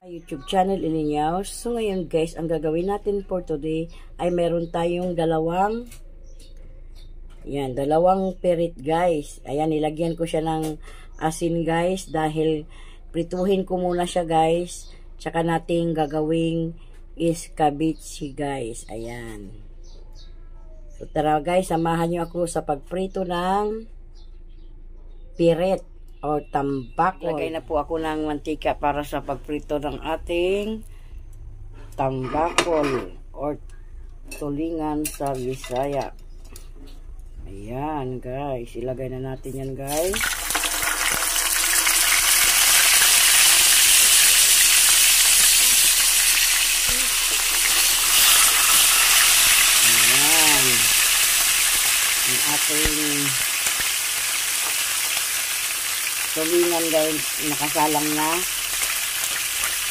YouTube channel Ilinyaws. So ngayon guys, ang gagawin natin for today ay meron tayong dalawang pirit guys. Ayan, nilagyan ko siya ng asin guys dahil prituhin ko muna siya guys. Tsaka natin gagawing iskabichi guys. Ayan. So tara guys, samahan nyo ako sa pagprito ng pirit o tambakol. Lagay na po ako ng mantika para sa pagprito ng ating tambakol o tulingan sa Bisaya. Ayan guys, ilagay na natin yan guys. Ayan. Ang ating tulingan guys, nakasalang na.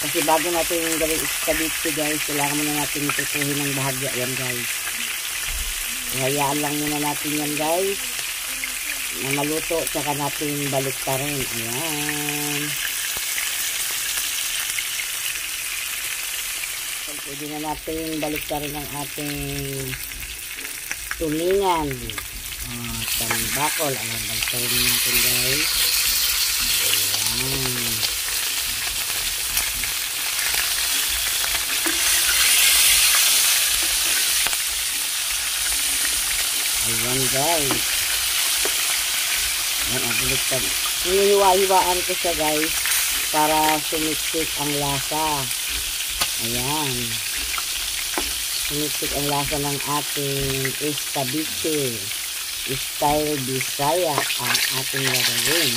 Kasi bago natin gawin iskabichi guys, kailangan muna natin itutuhin ng bahagya yan guys. Hayaan lang muna natin yan guys na maluto, tsaka natin balik pa rin. Ayan. Pwede na natin balik pa rin ang ating tulingan. Tambakol. Ayan, balik pa rin natin guys. Ayan. Ayan guys. Ayan, baliktad. Hinihiwa-hiwaan ko siya guys para sumiksik ang lasa. Ayan. Sumiksik ang lasa ng ating iskabichi. Style Bisaya ang ating gagawin.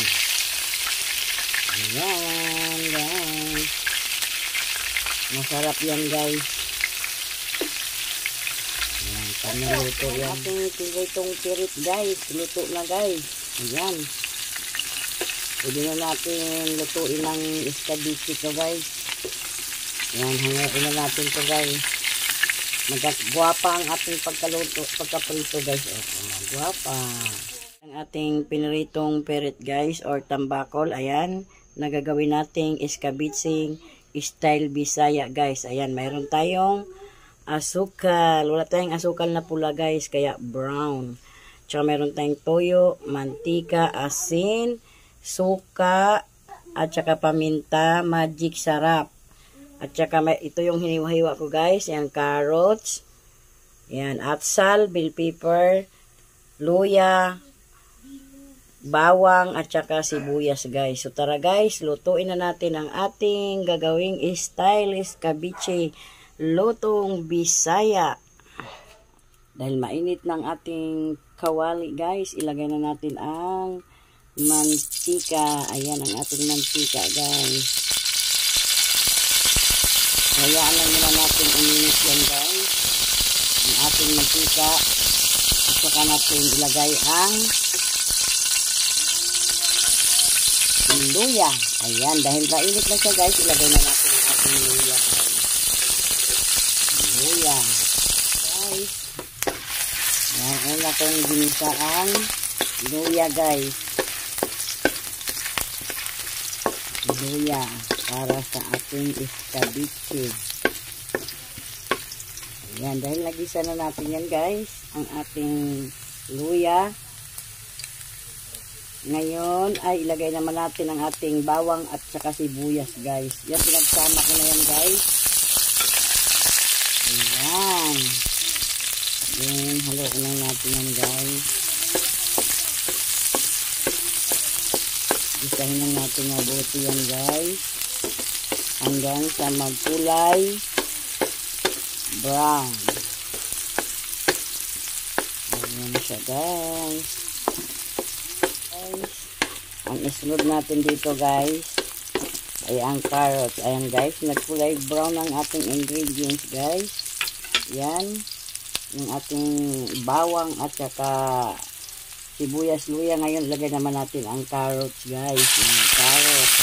Ayan guys. Masarap yan guys. Ayan, panaluto yan. Ating pinritong pirit guys. Luto na guys. Ayan. Pwede na natin lutuin ng iskabichi to guys. Ayan, hangain na natin to guys. Magagwapa ang ating pagkaprito guys. Gwapa. Ang ating pinritong pirit guys or tambakol. Ayan. Nagagawin nating iskabichi style Bisaya guys. Ayan, mayroon tayong asukal. Wala tayong asukal na pula guys, kaya brown. Tsaka meron tayong toyo, mantika, asin, suka, at tsaka paminta, magic sarap. At tsaka ito yung hiniwa-hiwa ko guys. Yan, carrots. Yan, atsal, bell pepper, luya, bawang, at saka sibuyas guys. So tara guys, lutuin na natin ang ating gagawing style iskabichi. Lutong Bisaya. Dahil mainit ng ating kawali guys, ilagay na natin ang mantika. Ayan ang ating mantika guys. Hayaan lang muna natin uminit yan guys. Ang ating mantika. At saka natin ilagay ang luya. Ayan, dahil mainit na siya guys, ilagay na natin ang ating luya guys. Luya. Guys. Ayan, una kong ginisa ang luya guys. Luya para sa ating iskabichi. Ayan, dahil nagisa na natin yan guys, ang ating luya. Ngayon ay ilagay naman natin ang ating bawang at saka sibuyas guys. Yan, pinagsama ko na yan guys. Ayan. Then, haluin lang natin yan guys. Isahin lang natin mabuti yan guys. Hanggang sa magkulay brown. Ayan siya guys. Ang isunod natin dito guys ay ang carrots. Ayan guys, nagkulay brown ang ating ingredients guys. Yan yung ating bawang at saka sibuyas, luya. Ngayon lagay naman natin ang carrots guys. Yung carrots,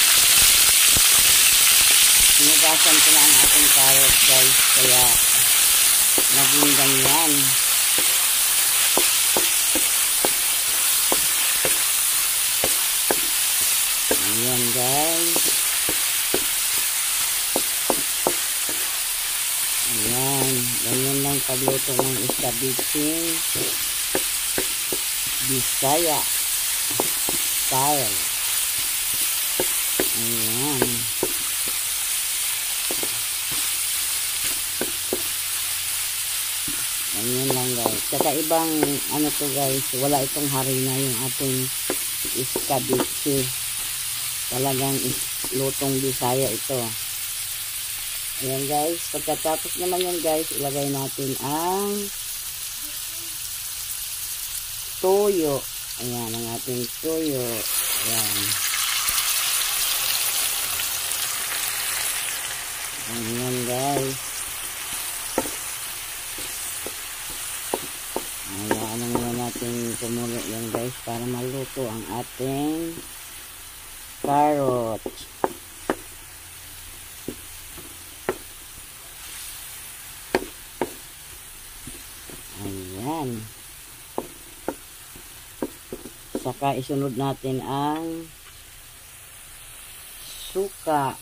sinugasan ko na ang ating carrots guys, kaya naging ganyan. Ayan guys. pagluto ng iskabitsing Bisaya style. Ayan. Ayan lang guys. Kakaibang ano to guys. Wala itong harina yung ating iskabitsi. Talagang lutong Bisaya ito. Ayan guys. Pagkatapos naman yan guys, ilagay natin ang toyo. Ayan ang ating toyo. Ayan. Ayan guys. Hayaan lang muna natin kumulo yan guys para maluto ang ating carrot. Ayan. Saka isunod natin ang suka.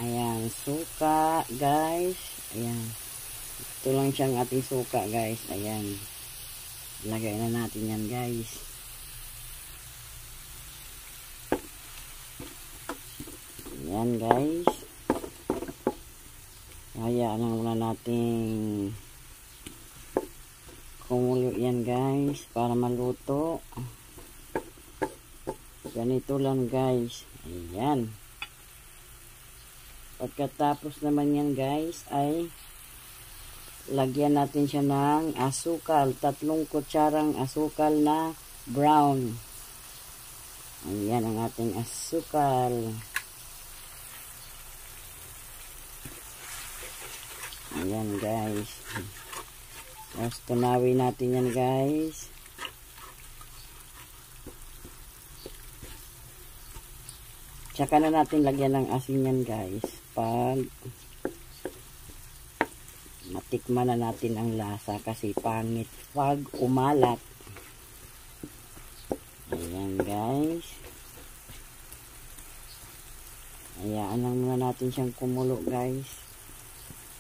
Ayan, suka guys. Ayan. Ito lang siyang ating suka guys. Ayan. Lagay na natin yan guys. Ayan guys. Hayaan lang muna natin kumulo yan guys para maluto. Ganito lang guys. Ayan. Pagkatapos naman yan guys ay lagyan natin siya ng asukal. 3 kutsarang asukal na brown. Ayan ang ating asukal. Ayan guys. Tapos tunawin natin yan guys. Tsaka na natin lagyan ng asin yan guys. Pag matikman na natin ang lasa kasi pangit pag umalat. Ayan guys. Hayaan lang muna natin siyang kumulo guys.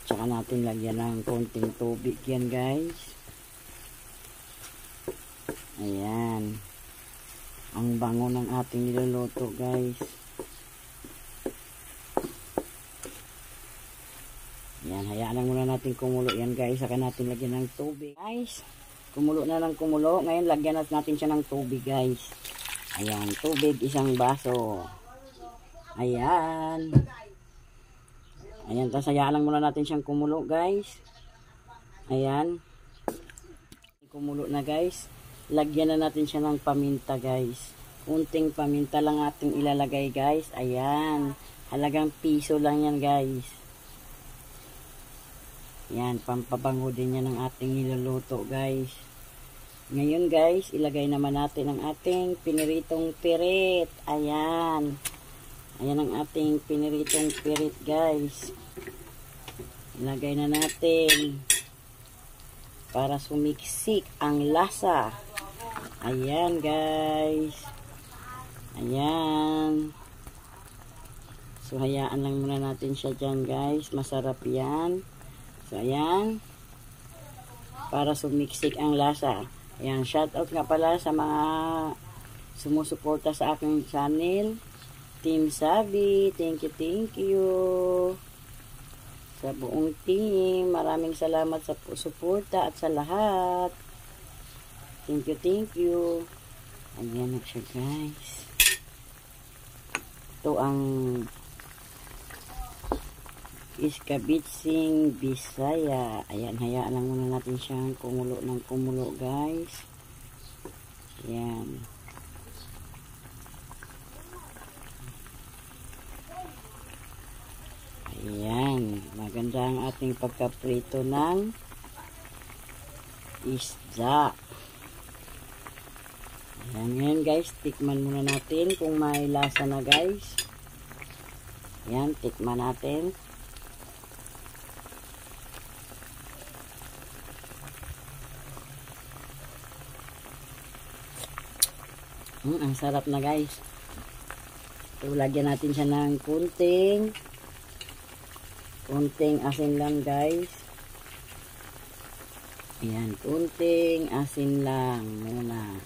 Tsaka natin lagyan ng konting tubig yan guys. Ayan. Ang bango ng ating niluluto guys. Yan, hayaan lang muna natin kumulo yan guys. Saka natin lagyan ng tubig. Guys, kumulo na lang kumulo. Ngayon lagyan natin siya ng tubig guys. Ayan, tubig 1 baso. Ayan. Ayan, tapos hayaan lang muna natin siyang kumulo guys. Ayan. Kumulo na guys. Lagyan na natin siya ng paminta guys. Kunting paminta lang ating ilalagay guys. Ayan. Halagang piso lang yan guys. Yan, pampabango din yan ng ating niluluto guys. Ngayon guys, ilagay naman natin ang ating piniritong pirit. Ayan. Ayan ang ating piniritong pirit guys. Ilagay na natin para sumiksik ang lasa. Ayan guys. Ayan. So hayaan lang muna natin siya dyan guys. Masarap yan. So, ayan. Para sumiksik ang lasa. Ayan, shoutout nga pala sa mga sumusuporta sa aking channel. Team Sabi, thank you. Sa buong team, maraming salamat sa suporta at sa lahat. Thank you. Ayan na siya guys. Ito ang iskabitsing Bisaya. Ayan, hayaan lang muna natin siyang kumulo ng kumulo guys. Ayan. Ayan, maganda ang ating pagkaprito ng isda. Ayan, ngayon guys, tikman muna natin kung may lasa na guys. Ayan, tikman natin. Ang sarap na guys. So, lagyan natin siya ng konting asin lang guys. Ayan, kunting asin lang muna.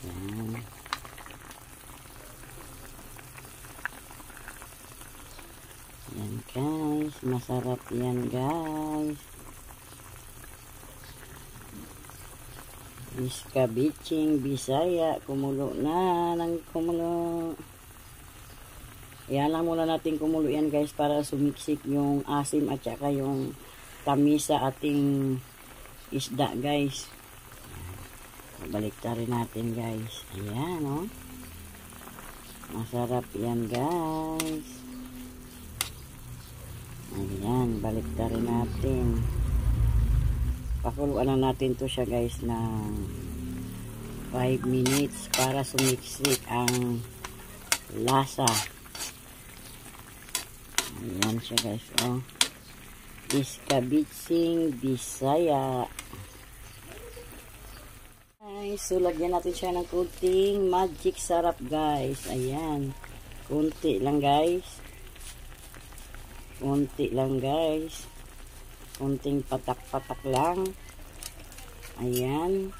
Ayan. Ayan guys, masarap yan guys. Iskabitsing Bisaya, kumulo na ng kumulo. Ayan lang muna natin kumulo yan guys para sumiksik yung asim at saka yung tamis sa ating isda guys. Balik rin natin guys. Ayan o. Masarap yan guys. Ayan, balik rin natin. Pakuluan na natin to siya guys ng 5 minutes para sumiksik ang lasa. Ayan siya guys o. Iskabitsing Bisaya. Guys, so lagyan natin siya ng kunting magic sarap guys. Ayan. Kunti lang guys. Kunti lang guys. Kunting patak-patak lang. Ayan.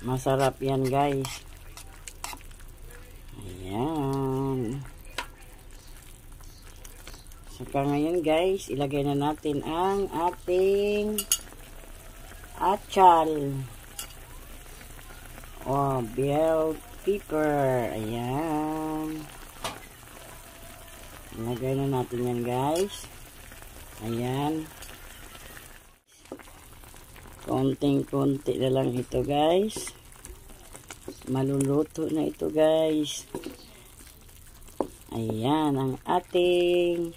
Masarap yan guys. Ayan. Saka ngayon guys, ilagay na natin ang ating achal. Oh, bell pepper. Ayan. Ilagay na natin yan guys. Ayan. Konting-konti na lang ito guys. Maluluto na ito guys. Ayan ang ating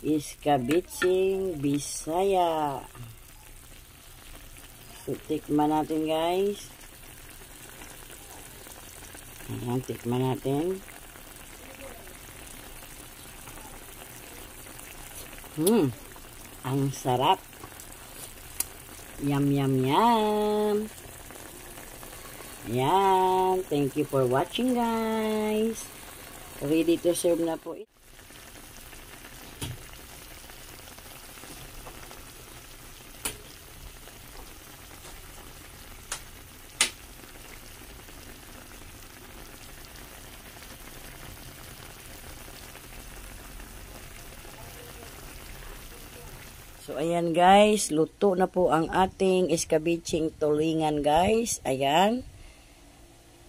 iskabitsing Bisaya. So tikman natin guys. Ayan, tikman natin. Ang sarap. Yum, yum, yum. Ayan. Thank you for watching guys. Ready to serve na po. So, ayan guys, luto na po ang ating iskabitsing tulingan guys. Ayan.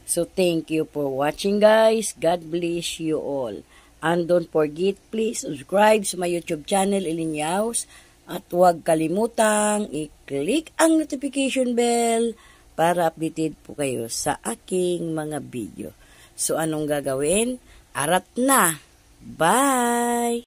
So, thank you for watching guys. God bless you all. And don't forget, please subscribe sa my YouTube channel, Ilinyaws. At huwag kalimutang i-click ang notification bell para updated po kayo sa aking mga video. So, anong gagawin? Arat na! Bye!